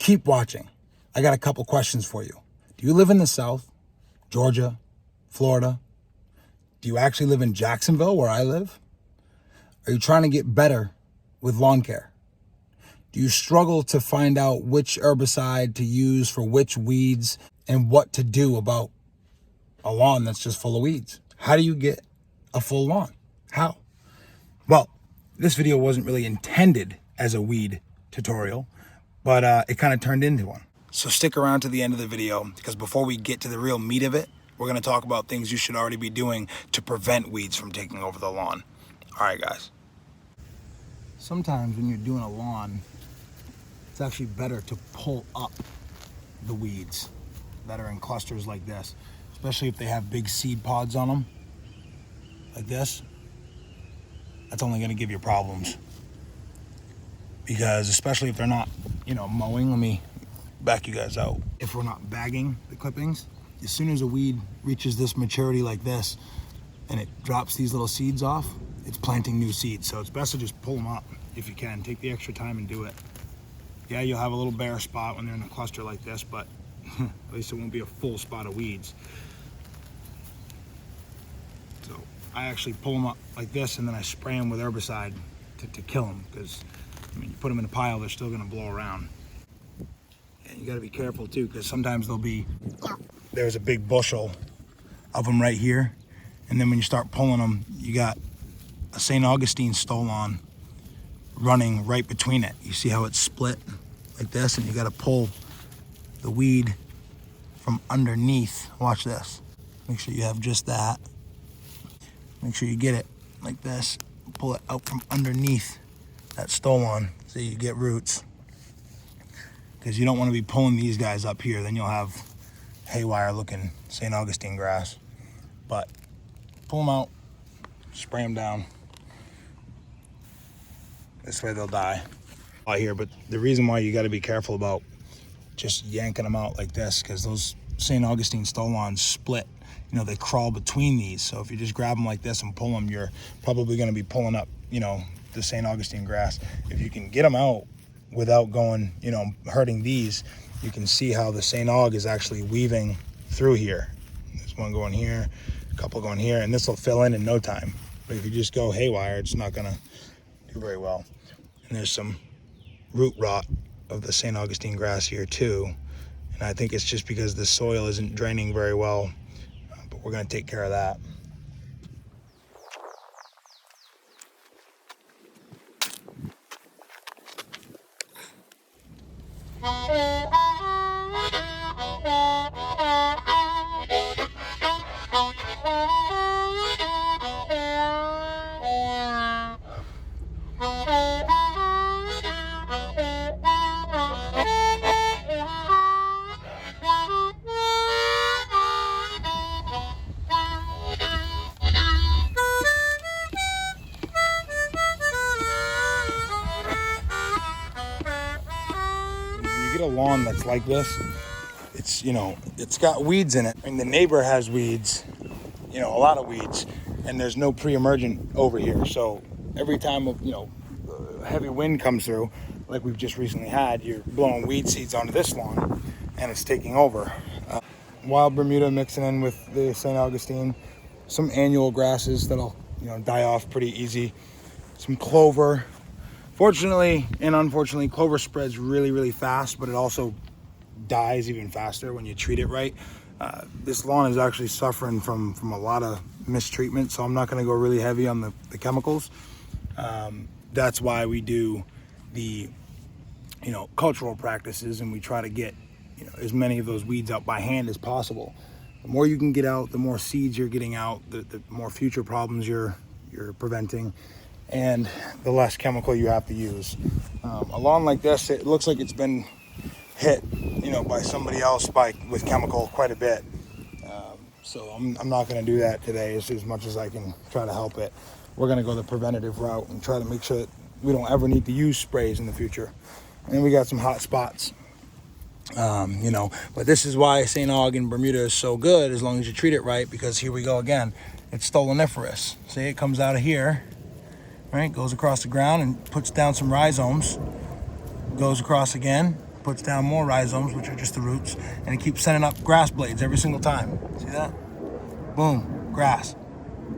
keep watching. I got a couple questions for you. Do you live in the South, Georgia, Florida? Do you actually live in Jacksonville, where I live? Are you trying to get better with lawn care? Do you struggle to find out which herbicide to use for which weeds and what to do about a lawn that's just full of weeds? How do you get a full lawn? How? Well, this video wasn't really intended as a weed tutorial, but it kind of turned into one. So stick around to the end of the video, because before we get to the real meat of it, we're going to talk about things you should already be doing to prevent weeds from taking over the lawn. All right, guys. Sometimes when you're doing a lawn, it's actually better to pull up the weeds that are in clusters like this, especially if they have big seed pods on them, like this. That's only going to give you problems, because especially if they're not, mowing. Let me back you guys out. If we're not bagging the clippings, as soon as a weed reaches this maturity like this and it drops these little seeds off, it's planting new seeds. So it's best to just pull them up if you can. Take the extra time and do it. Yeah, you'll have a little bare spot when they're in a cluster like this, but at least it won't be a full spot of weeds. So I actually pull them up like this, and then I spray them with herbicide to kill them, because you put them in a pile, they're still gonna blow around. And you gotta be careful too, because sometimes there's a big bushel of them right here, and then when you start pulling them, you got a St. Augustine stolon running right between it. You see how it's split like this, and you got to pull the weed from underneath. Watch this. Make sure you have just that. Make sure you get it like this. Pull it out from underneath that stolon so you get roots, because you don't want to be pulling these guys up here. Then you'll have haywire looking St. Augustine grass. But pull them out, spray them down. This way they'll die out here. But the reason why you got to be careful about just yanking them out like this, because those St. Augustine stolons split. They crawl between these. So if you just grab them like this and pull them, you're probably going to be pulling up, the St. Augustine grass. If you can get them out without going, hurting these, you can see how the St. Aug is actually weaving through here. There's one going here, a couple going here, and this will fill in no time. But if you just go haywire, it's not going to do very well. And there's some root rot of the St. Augustine grass here too, and I think it's just because the soil isn't draining very well, but we're going to take care of that. Get a lawn that's like this, it's got weeds in it, and the neighbor has weeds, a lot of weeds, and there's no pre-emergent over here. So every time a heavy wind comes through, like we've just recently had, you're blowing weed seeds onto this lawn and it's taking over. Wild Bermuda mixing in with the St. Augustine, some annual grasses that'll die off pretty easy, some clover. Fortunately and unfortunately, clover spreads really, really fast, but it also dies even faster when you treat it right. This lawn is actually suffering from a lot of mistreatment, so I'm not going to go really heavy on the chemicals. That's why we do the cultural practices, and we try to get as many of those weeds out by hand as possible. The more you can get out, the more seeds you're getting out, the more future problems you're preventing, and the less chemical you have to use. A lawn like this, it looks like it's been hit, by somebody else with chemical quite a bit. So I'm not going to do that today as much as I can try to help it. We're going to go the preventative route and try to make sure that we don't ever need to use sprays in the future. And we got some hot spots, but this is why St. Aug in Bermuda is so good, as long as you treat it right, because here we go again. It's stoloniferous. See, it comes out of here, right? Goes across the ground and puts down some rhizomes, goes across again, puts down more rhizomes, which are just the roots, and it keeps sending up grass blades every single time. See that? Boom, grass.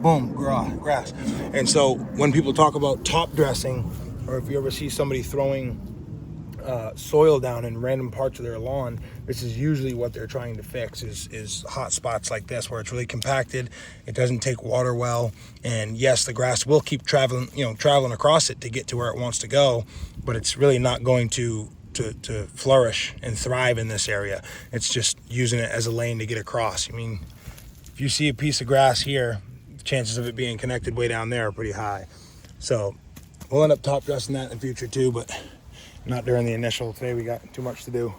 Boom, grass. And so when people talk about top dressing, or if you ever see somebody throwing soil down in random parts of their lawn, this is usually what they're trying to fix, is hot spots like this where it's really compacted, it doesn't take water well, and yes, the grass will keep traveling across it to get to where it wants to go, but it's really not going to flourish and thrive in this area. It's just using it as a lane to get across. I mean, if you see a piece of grass here, the chances of it being connected way down there are pretty high. So we'll end up top dressing that in the future too, but not during the initial. Today we got too much to do.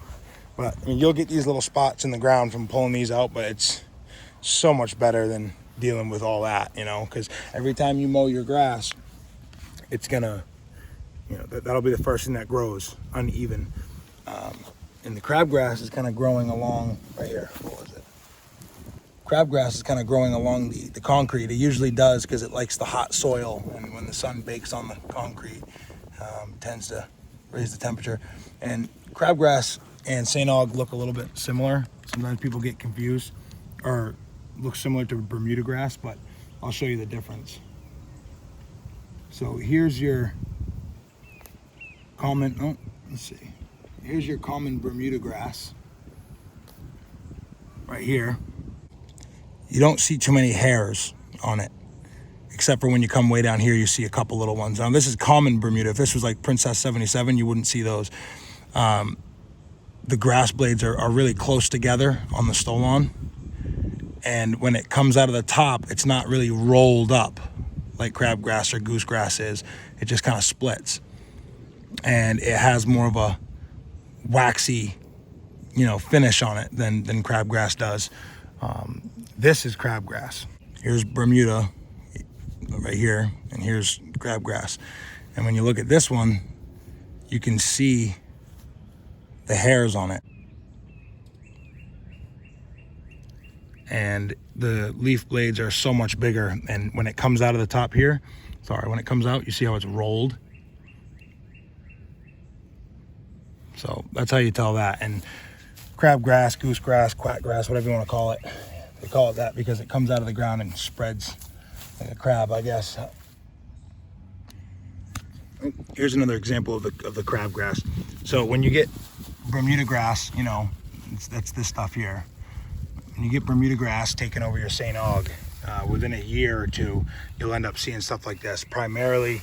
But I mean, you'll get these little spots in the ground from pulling these out, but it's so much better than dealing with all that, you know, because every time you mow your grass, it's gonna, you know, that'll be the first thing that grows uneven. And the crabgrass is kind of growing along right here. What was it? Crabgrass is kind of growing along the concrete. It usually does because it likes the hot soil, and when the sun bakes on the concrete, it tends to raise the temperature. And crabgrass and St. Aug look a little bit similar. Sometimes people get confused, or look similar to Bermuda grass, but I'll show you the difference. So here's your common, let's see. Here's your common Bermuda grass right here. You don't see too many hairs on it, except for when you come way down here, you see a couple little ones. Now this is common Bermuda. If this was like Princess 77, you wouldn't see those. The grass blades are really close together on the stolon. And when it comes out of the top, it's not really rolled up like crabgrass or goosegrass is. It just kind of splits. And it has more of a waxy, you know, finish on it than crabgrass does. This is crabgrass. Here's Bermuda right here, and here's crabgrass. And when you look at this one, you can see the hairs on it. And the leaf blades are so much bigger. And when it comes out of the top here, when it comes out, you see how it's rolled? So that's how you tell that. And crabgrass, goosegrass, quackgrass, whatever you want to call it, they call it that because it comes out of the ground and spreads like a crab, I guess. Here's another example of the crabgrass. So when you get Bermuda grass, you know, that's this stuff here. When you get Bermuda grass taking over your St. Aug, within a year or two, you'll end up seeing stuff like this. Primarily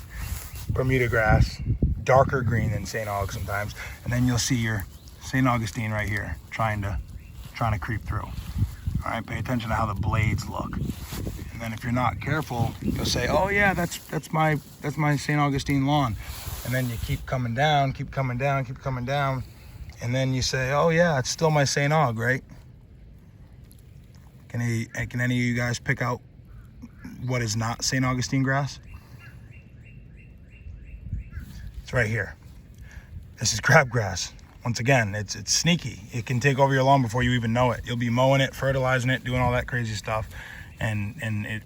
Bermuda grass, darker green than St. Aug sometimes, and then you'll see your St. Augustine right here trying to creep through. All right, pay attention to how the blades look. And then if you're not careful, you'll say, oh yeah, that's my St. Augustine lawn. And then you keep coming down, and then you say, oh yeah, it's still my St. Aug, right? Can any of you guys pick out what is not St. Augustine grass? It's right here. This is crabgrass. Once again, it's sneaky. It can take over your lawn before you even know it. You'll be mowing it, fertilizing it, doing all that crazy stuff, and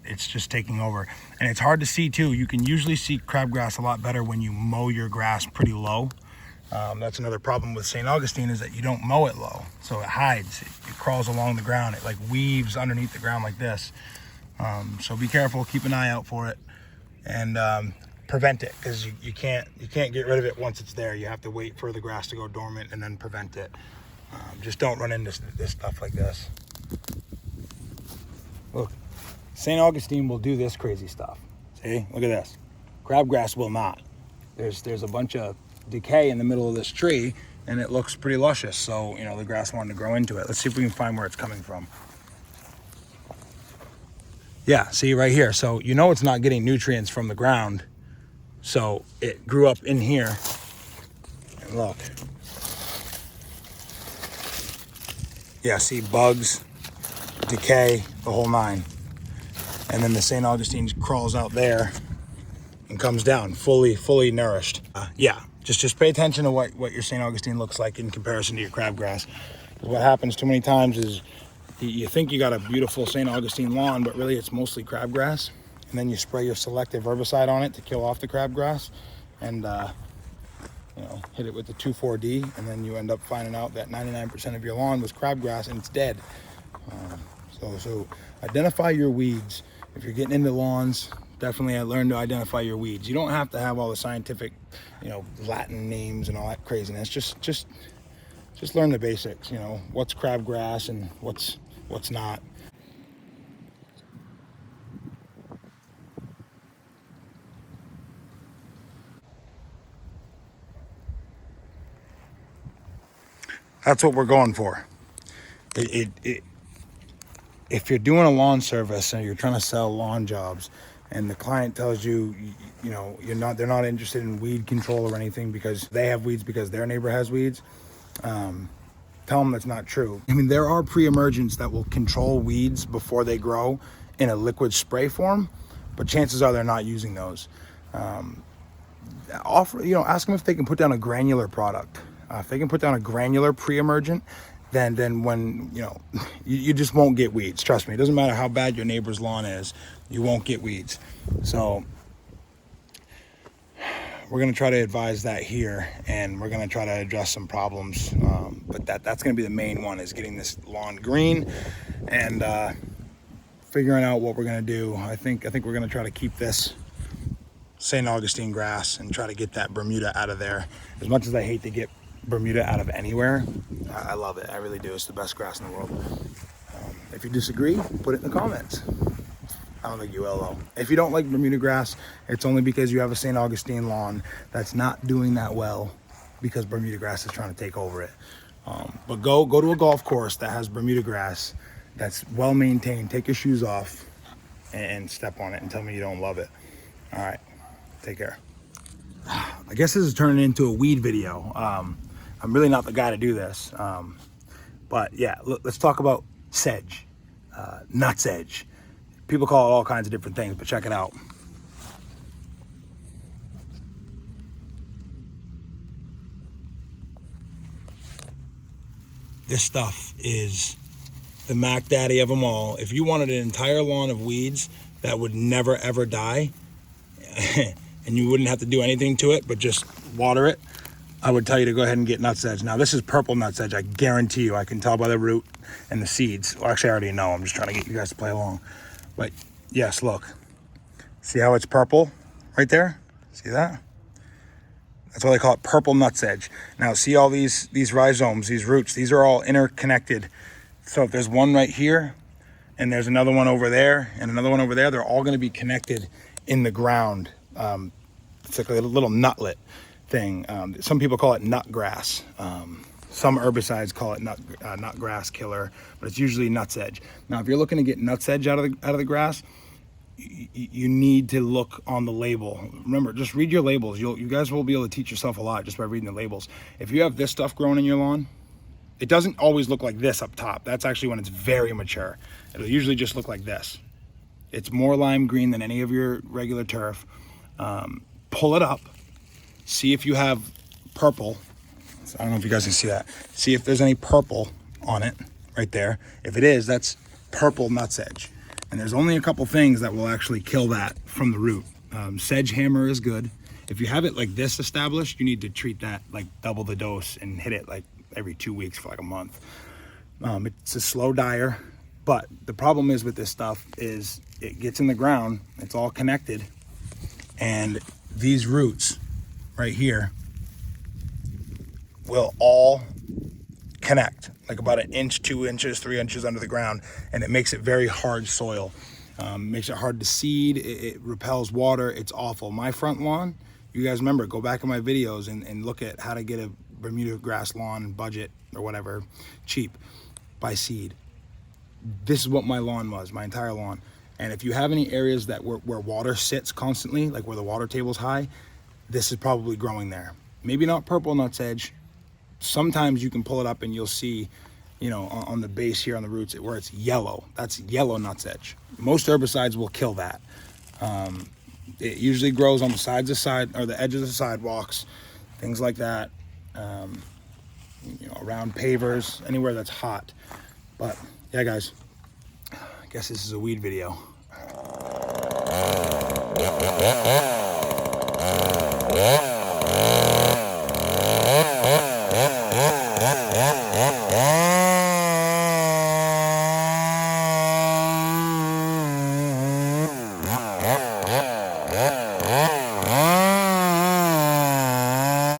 it's just taking over. And it's hard to see too. You can usually see crabgrass a lot better when you mow your grass pretty low. That's another problem with St. Augustine, is that you don't mow it low, so it hides. It crawls along the ground. It like weaves underneath the ground like this. So be careful. Keep an eye out for it, and prevent it, because you can't get rid of it once it's there. You have to wait for the grass to go dormant and then prevent it. Just don't run into this stuff like this. Look, St. Augustine will do this crazy stuff. See, look at this. Crabgrass will not. There's a bunch of decay in the middle of this tree, and it looks pretty luscious. So, you know, the grass wanted to grow into it. Let's see if we can find where it's coming from. Yeah, see right here. So you know it's not getting nutrients from the ground. So it grew up in here. And look. Yeah, see, bugs, decay, the whole nine. And then the St. Augustine crawls out there and comes down fully nourished. Yeah, just pay attention to what your St. Augustine looks like in comparison to your crabgrass. What happens too many times is you think you got a beautiful St. Augustine lawn, but really it's mostly crabgrass. And then you spray your selective herbicide on it to kill off the crabgrass. And you know, hit it with the 2,4-D, and then you end up finding out that 99% of your lawn was crabgrass and it's dead. So identify your weeds. If you're getting into lawns, definitely learn to identify your weeds. You don't have to have all the scientific, you know, Latin names and all that craziness. Just learn the basics. You know, what's crabgrass and what's not. That's what we're going for. If you're doing a lawn service and you're trying to sell lawn jobs, and the client tells you, you know, they're not interested in weed control or anything because they have weeds because their neighbor has weeds, tell them that's not true. I mean, there are pre-emergents that will control weeds before they grow in a liquid spray form, but chances are they're not using those. Ask them if they can put down a granular product. If they can put down a granular pre-emergent, then when, you know, you just won't get weeds. Trust me, it doesn't matter how bad your neighbor's lawn is, you won't get weeds. So we're going to try to advise that here, and we're going to try to address some problems. But that's going to be the main one, is getting this lawn green and figuring out what we're going to do. I think we're going to try to keep this St. Augustine grass and try to get that Bermuda out of there. As much as I hate to get Bermuda out of anywhere, I love it. I really do. It's the best grass in the world. If you disagree, put it in the comments. I don't think you will, though. If you don't like Bermuda grass, it's only because you have a St. Augustine lawn that's not doing that well because Bermuda grass is trying to take over it. But go to a golf course that has Bermuda grass that's well maintained. Take your shoes off and step on it and tell me you don't love it. All right, take care. I guess this is turning into a weed video. I'm really not the guy to do this. But yeah, let's talk about sedge, nutsedge. People call it all kinds of different things, but check it out. This stuff is the Mac Daddy of them all. If you wanted an entire lawn of weeds that would never ever die, and you wouldn't have to do anything to it but just water it, I would tell you to go ahead and get nutsedge. Now this is purple nutsedge. I guarantee you, I can tell by the root and the seeds. Well, actually I already know. I'm just trying to get you guys to play along. But yes, look. See how it's purple right there? See that? That's why they call it purple nutsedge. Now see all these rhizomes, these roots, these are all interconnected. So if there's one right here and there's another one over there and another one over there, they're all going to be connected in the ground. It's like a little nutlet thing. Some people call it nut grass. Some herbicides call it nut grass killer, but it's usually nutsedge. Now, if you're looking to get nutsedge out of the grass, you need to look on the label. Remember, just read your labels. You guys will be able to teach yourself a lot just by reading the labels. If you have this stuff growing in your lawn, it doesn't always look like this up top. That's actually when it's very mature. It'll usually just look like this. It's more lime green than any of your regular turf. Pull it up, see if you have purple. I don't know if you guys can see that. See if there's any purple on it right there. If it is, that's purple nutsedge. And there's only a couple things that will actually kill that from the root. Sedge hammer is good. If you have it like this established, you need to treat that like double the dose and hit it like every 2 weeks for like a month. It's a slow dyer, but the problem is with this stuff is it gets in the ground, it's all connected, and these roots right here will all connect like about 1 inch, 2 inches, 3 inches under the ground, and it makes it very hard soil. Makes it hard to seed. It repels water. It's awful. My front lawn, you guys remember, go back in my videos and look at how to get a Bermuda grass lawn budget or whatever cheap by seed. This is what my lawn was, my entire lawn. And if you have any areas that where water sits constantly, like where the water table's high, this is probably growing there. Maybe not purple nutsedge. Sometimes you can pull it up and you'll see, you know, on the base here on the roots where it's yellow. That's yellow nutsedge. Most herbicides will kill that. It usually grows on the sides of the edges of sidewalks, things like that. You know, around pavers, anywhere that's hot. But yeah, guys, I guess this is a weed video.